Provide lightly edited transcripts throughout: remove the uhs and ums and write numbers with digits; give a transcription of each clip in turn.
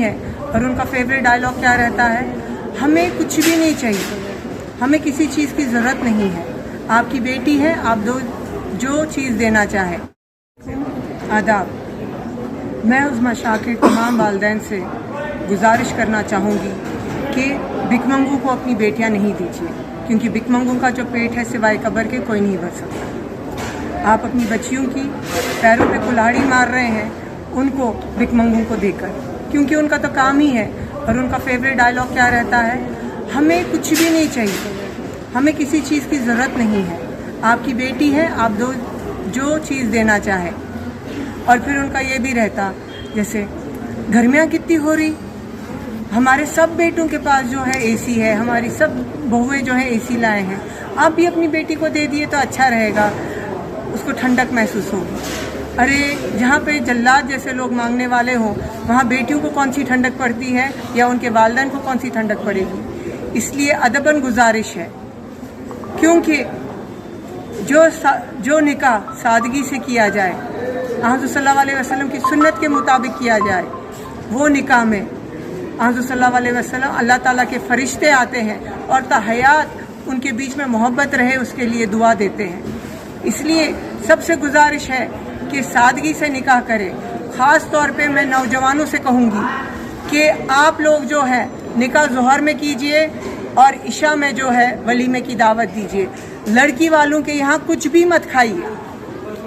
है। और उनका फेवरेट डायलॉग क्या रहता है, हमें कुछ भी नहीं चाहिए, हमें किसी चीज़ की ज़रूरत नहीं है, आपकी बेटी है, आप दो जो चीज़ देना चाहे। आदाब, मैं उज़मा शाकिर तमाम वालिदैन से गुजारिश करना चाहूँगी कि भिखमंगू को अपनी बेटियाँ नहीं दीजिए, क्योंकि भिखमंगू का जो पेट है सिवाय कब्र के कोई नहीं भर सकता। आप अपनी बच्चियों की पैरों पे कुल्हाड़ी मार रहे हैं उनको भिखमंगू को देकर, क्योंकि उनका तो काम ही है। और उनका फेवरेट डायलॉग क्या रहता है, हमें कुछ भी नहीं चाहिए, हमें किसी चीज़ की ज़रूरत नहीं है, आपकी बेटी है, आप दो जो चीज़ देना चाहे। और फिर उनका ये भी रहता, जैसे गर्मियाँ कितनी हो रही, हमारे सब बेटों के पास जो है एसी है, हमारी सब बहुएं जो है एसी लाए हैं, आप भी अपनी बेटी को दे दिए तो अच्छा रहेगा, उसको ठंडक महसूस होगी। अरे जहाँ पे जल्लाद जैसे लोग मांगने वाले हों, वहाँ बेटियों को कौन सी ठंडक पड़ती है या उनके वालिदैन को कौन सी ठंडक पड़ेगी। इसलिए अदबन गुजारिश है, क्योंकि जो निकाह सादगी से किया जाए, हुज़ूर सल्लल्लाहु अलैहि वसल्लम की सुन्नत के मुताबिक किया जाए, वो निकाह में हुज़ूर सल्लल्लाहु अलैहि वसल्लम अल्लाह ताला के फरिश्ते आते हैं और ताहयात उनके बीच में मोहब्बत रहे उसके लिए दुआ देते हैं। इसलिए सबसे गुजारिश है कि सादगी से निकाह करें। ख़ास तौर पे मैं नौजवानों से कहूँगी कि आप लोग जो है निकाह ज़ोहर में कीजिए और इशा में जो है वलीमे की दावत दीजिए। लड़की वालों के यहाँ कुछ भी मत खाइए।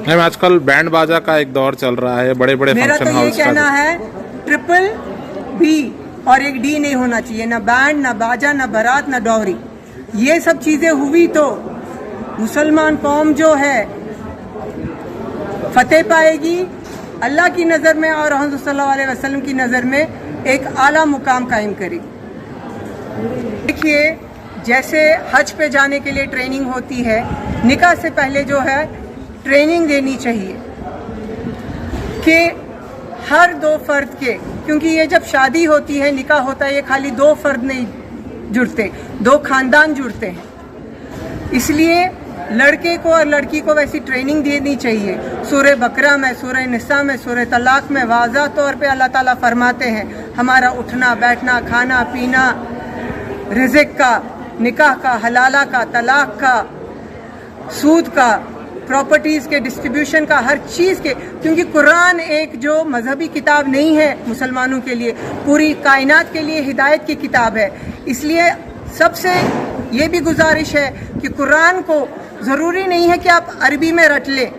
मैम आजकल बैंड बाजा का एक दौर चल रहा है, बड़े बड़े मेरा फंक्शन तो ये हाउस कहना है ट्रिपल बी और एक डी नहीं होना चाहिए, ना बैंड, ना बाजा, ना बारात, ना डॉरी। ये सब चीज़ें हुई तो मुसलमान कौम जो है फतेह पाएगी अल्लाह की नज़र में और हुज़ूर सल्लल्लाहु अलैहि वसल्लम की नज़र में एक आला मुकाम कायम करेगी। देखिए, जैसे हज पे जाने के लिए ट्रेनिंग होती है, निकाह से पहले जो है ट्रेनिंग देनी चाहिए कि हर दो फर्द के, क्योंकि ये जब शादी होती है, निकाह होता है, ये खाली दो फर्द नहीं जुड़ते, दो खानदान जुड़ते हैं। इसलिए लड़के को और लड़की को वैसी ट्रेनिंग देनी चाहिए। सूरह बकरा में, सूरह निसा में, सूरह तलाक में वाज़ा तौर पे अल्लाह ताला फरमाते हैं हमारा उठना बैठना, खाना पीना, रिज़्क़ का, निकाह का, हलाला का, तलाक का, सूद का, प्रॉपर्टीज़ के डिस्ट्रीब्यूशन का, हर चीज़ के, क्योंकि कुरान एक जो मजहबी किताब नहीं है मुसलमानों के लिए, पूरी कायनात के लिए हिदायत की किताब है। इसलिए सबसे ये भी गुजारिश है कि कुरान को ज़रूरी नहीं है कि आप अरबी में रट लें,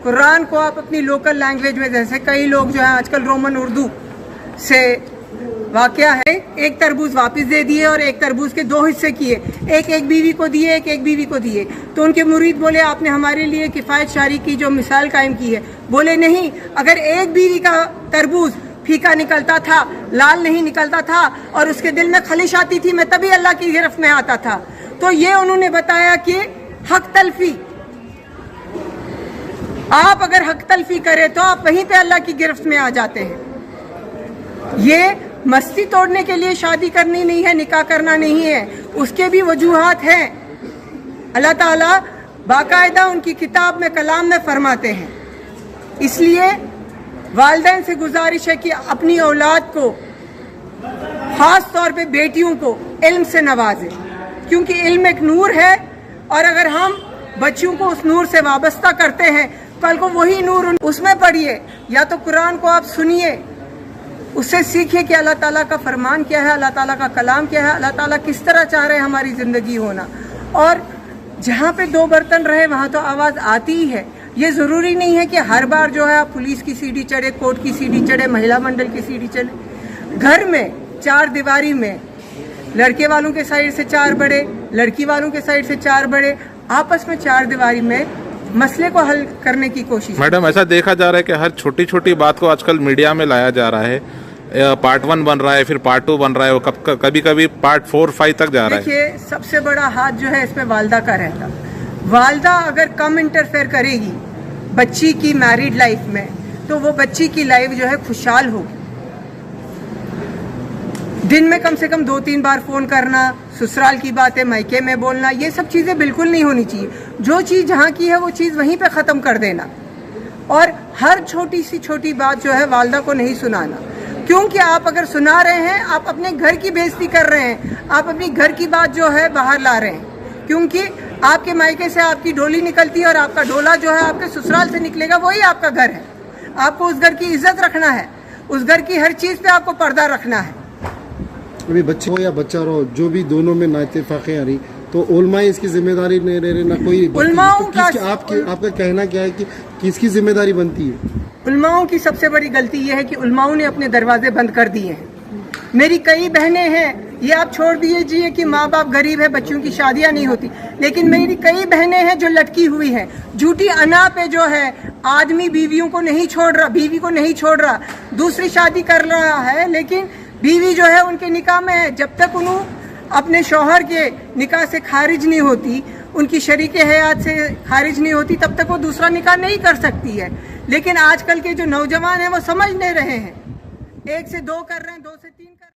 कुरान को आप अपनी लोकल लैंग्वेज में, जैसे कई लोग जो है आजकल रोमन उर्दू से वाक़या है, एक तरबूज वापस दे दिए और एक तरबूज के दो हिस्से किए, एक बीवी को दिए, एक बीवी को दिए। तो उनके मुरीद बोले आपने हमारे लिए किफ़ायत शारी की जो मिसाल कायम की है। बोले नहीं, अगर एक बीवी का तरबूज फीका निकलता था, लाल नहीं निकलता था और उसके दिल में खलिश आती थी, मैं तभी अल्लाह की गिरफ्त में आता था। तो ये उन्होंने बताया कि हक तलफी, आप अगर हक तलफी करें तो आप वहीं पे अल्लाह की गिरफ्त में आ जाते हैं। ये मस्ती तोड़ने के लिए शादी करनी नहीं है, निकाह करना नहीं है, उसके भी वजूहात हैं। अल्लाह ताला बाकायदा उनकी किताब में, कलाम में फरमाते हैं। इसलिए वालिदैन से गुजारिश है कि अपनी औलाद को, ख़ास तौर पे बेटियों को इल्म से नवाजें, क्योंकि इल्म एक नूर है और अगर हम बच्चियों को उस नूर से वाबस्ता करते हैं, कल को वही नूर उसमें पढ़िए, या तो कुरान को आप सुनिए, उससे सीखिए कि अल्लाह ताला का फरमान क्या है, अल्लाह ताला का कलाम क्या है, अल्लाह ताला किस तरह चाह रहे हैं हमारी ज़िंदगी होना। और जहाँ पे दो बर्तन रहे वहाँ तो आवाज़ आती ही है। ये ज़रूरी नहीं है कि हर बार जो है आप पुलिस की सीढ़ी चढ़े, कोर्ट की सीढ़ी चढ़े, महिला मंडल की सीढ़ी चढ़े। घर में चार दीवारी में लड़के वालों के साइड से चार बड़े, लड़की वालों के साइड से चार बड़े, आपस में चार दीवारी में मसले को हल करने की कोशिश। मैडम, ऐसा देखा जा रहा है कि हर छोटी छोटी बात को आजकल मीडिया में लाया जा रहा है, पार्ट 1 बन रहा है, फिर पार्ट 2 बन रहा है, वो कभी कभी पार्ट 4, 5 तक जा रहा है। देखिए, सबसे बड़ा हाथ जो है इसमें वालदा का रहता। वालदा अगर कम इंटरफेयर करेगी बच्ची की मैरिड लाइफ में, तो वो बच्ची की लाइफ जो है खुशहाल होगी। दिन में कम से कम 2-3 बार फ़ोन करना, ससुराल की बातें मायके में बोलना, ये सब चीज़ें बिल्कुल नहीं होनी चाहिए। जो चीज़ जहाँ की है वो चीज़ वहीं पे ख़त्म कर देना, और हर छोटी सी छोटी बात जो है वालदा को नहीं सुनाना। کیونکہ آپ اگر سنا رہے ہیں آپ اپنے گھر کی بےزتی کر رہے ہیں, آپ اپنی گھر کی بات جو ہے باہر لا رہے ہیں, کیونکہ آپ کے مائکے سے آپ کی ڈولی نکلتی ہے اور آپ کا ڈولا جو ہے آپ کے سسرال سے نکلے گا, وہی آپ کا گھر ہے. آپ کو اس گھر کی عزت رکھنا ہے, اس گھر کی ہر چیز پہ آپ کو پردہ رکھنا ہے. ابھی بچے ہو یا بچہ رہو, جو بھی دونوں میں نااتفاقی آ رہی, تو علماء اس کی ذمہ داری نہیں رہ رہے, نہ کوئی علماؤں کا آپ کا کہنا کیا ہے کہ کس کی ذمہ داری بنتی ہے؟ علماؤں کی سب سے بڑی غلطی یہ ہے کہ علماؤں نے اپنے دروازے بند کر دیے ہیں. میری کئی بہنیں ہیں, یہ آپ چھوڑ دیجیے کہ ماں باپ غریب ہے, بچوں کی شادیاں نہیں ہوتی, لیکن میری کئی بہنیں ہیں جو لٹکی ہوئی ہیں. جھوٹی انا پہ جو ہے آدمی بیویوں کو نہیں چھوڑ رہا, بیوی کو نہیں چھوڑ رہا, دوسری شادی کر رہا ہے, لیکن بیوی جو ہے ان کے نکاح میں ہے. جب تک انہوں اپنے شوہر کے نکاح سے خارج نہیں ہوتی, ان کی شریک حیات سے خارج نہیں ہوتی, تب تک وہ دوسرا نکاح نہیں کر سکتی ہے. لیکن آج کل کے جو نوجوان ہیں وہ سمجھ نہیں رہے ہیں, 1 سے 2 کر رہے ہیں, 2 سے 3 کر رہے ہیں.